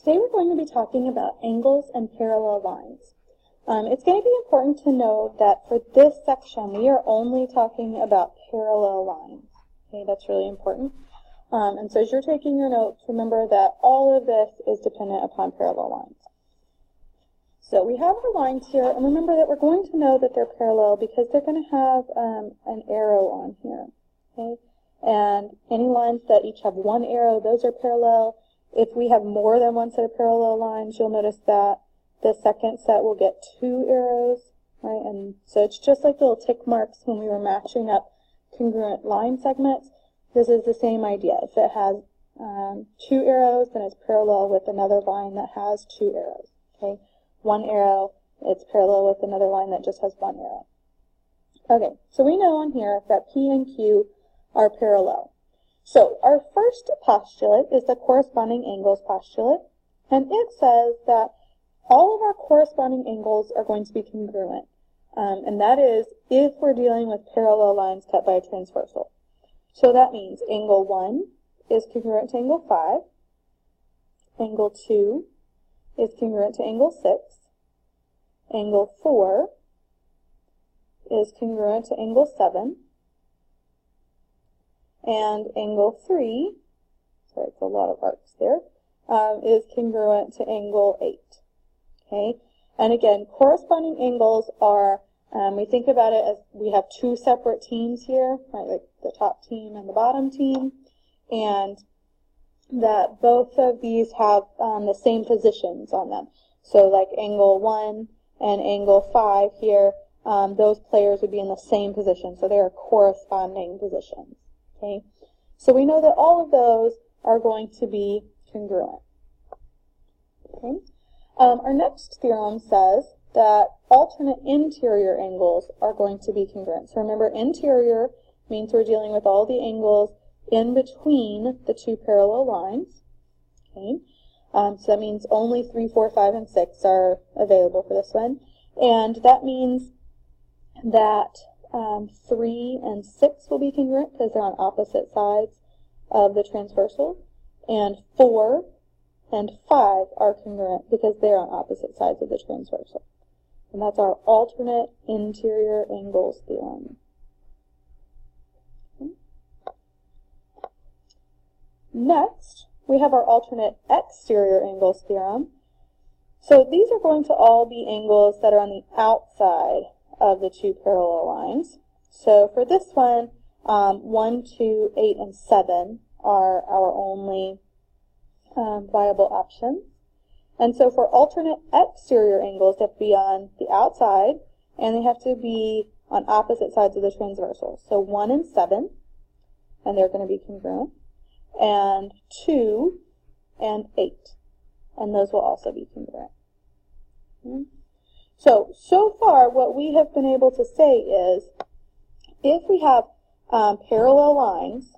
Today we're going to be talking about angles and parallel lines. It's going to be important to know that for this section we are only talking about parallel lines. Okay, that's really important. And so as you're taking your notes, remember that all of this is dependent upon parallel lines. So we have our lines here, and remember that we're going to know that they're parallel because they're going to have an arrow on here. Okay? And any lines that each have one arrow, those are parallel. If we have more than one set of parallel lines, you'll notice that the second set will get two arrows, right? And so it's just like the little tick marks when we were matching up congruent line segments. This is the same idea. If it has two arrows, then it's parallel with another line that has two arrows. Okay, one arrow, it's parallel with another line that just has one arrow. Okay, so we know on here that P and Q are parallel. So our first postulate is the corresponding angles postulate, and it says that all of our corresponding angles are going to be congruent, and that is if we're dealing with parallel lines cut by a transversal. So that means angle 1 is congruent to angle 5, angle 2 is congruent to angle 6, angle 4 is congruent to angle 7, and angle 3, sorry, it's a lot of arcs there, is congruent to angle 8. Okay, and again, corresponding angles are, we think about it as we have two separate teams here, right, like the top team and the bottom team, and that both of these have the same positions on them. So like angle 1 and angle 5 here, those players would be in the same position, so they are corresponding positions. Okay, so we know that all of those are going to be congruent. Okay. Our next theorem says that alternate interior angles are going to be congruent. So remember, interior means we're dealing with all the angles in between the two parallel lines. Okay. So that means only 3, 4, 5, and 6 are available for this one. And that means that 3 and 6 will be congruent because they're on opposite sides of the transversal, and 4 and 5 are congruent because they're on opposite sides of the transversal. And that's our alternate interior angles theorem. Okay. Next, we have our alternate exterior angles theorem. So these are going to all be angles that are on the outside of the two parallel lines. So for this one, 1, 2, 8, and 7 are our only viable options. And so for alternate exterior angles, they have to be on the outside, and they have to be on opposite sides of the transversal. So 1 and 7, and they're going to be congruent, and 2 and 8, and those will also be congruent. Okay. So far, what we have been able to say is, if we have parallel lines,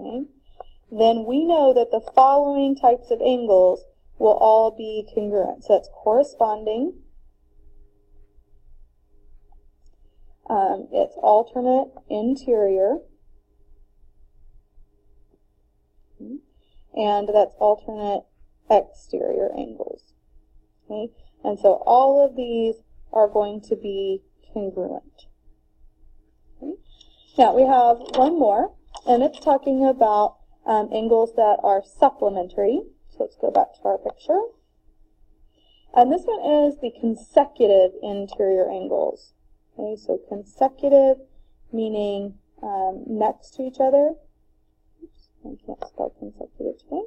okay, then we know that the following types of angles will all be congruent. So that's corresponding, it's alternate interior, and that's alternate exterior angles. Okay? And so all of these are going to be congruent. Okay? Now we have one more, and it's talking about angles that are supplementary. So let's go back to our picture. And this one is the consecutive interior angles. Okay, so consecutive meaning next to each other. Oops, I can't spell consecutive today.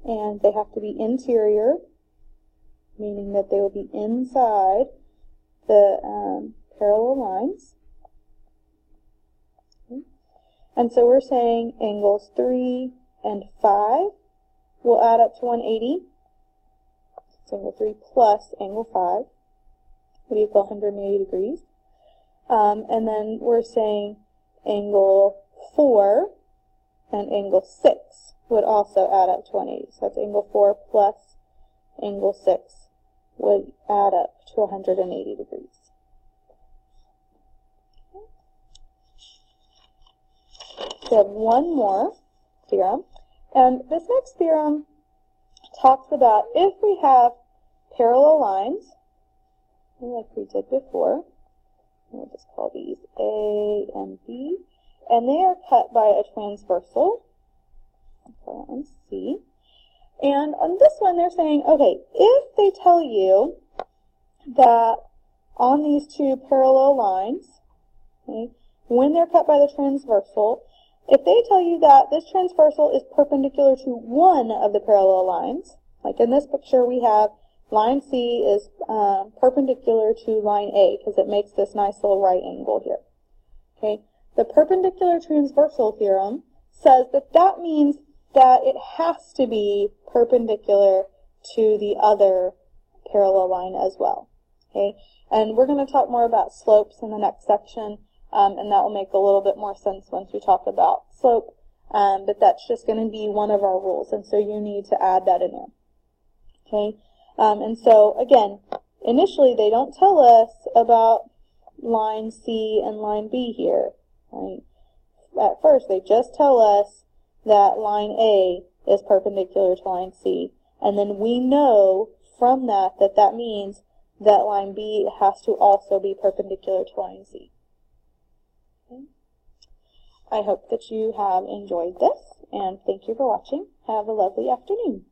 And they have to be interior, meaning that they will be inside the parallel lines. Okay. And so we're saying angles 3 and 5 will add up to 180. So angle 3 plus angle 5 would equal 180 degrees. And then we're saying angle 4 and angle 6 would also add up to 180. So that's angle 4 plus angle 6 would add up to 180 degrees. Okay. We have one more theorem, and this next theorem talks about if we have parallel lines, like we did before, we'll just call these A and B, and they are cut by a transversal, call that one C. And on this one, they're saying, okay, if they tell you that on these two parallel lines, okay, when they're cut by the transversal, if they tell you that this transversal is perpendicular to one of the parallel lines, like in this picture we have line C is perpendicular to line A because it makes this nice little right angle here. Okay, the perpendicular transversal theorem says that that means that it has to be perpendicular to the other parallel line as well. Okay, and we're going to talk more about slopes in the next section, and that will make a little bit more sense once we talk about slope, but that's just going to be one of our rules, and so you need to add that in there. Okay, and so again, initially they don't tell us about line C and line B here, right? At first they just tell us that line A is perpendicular to line C, and then we know from that that that means that line B has to also be perpendicular to line C. Okay. I hope that you have enjoyed this, and thank you for watching. Have a lovely afternoon.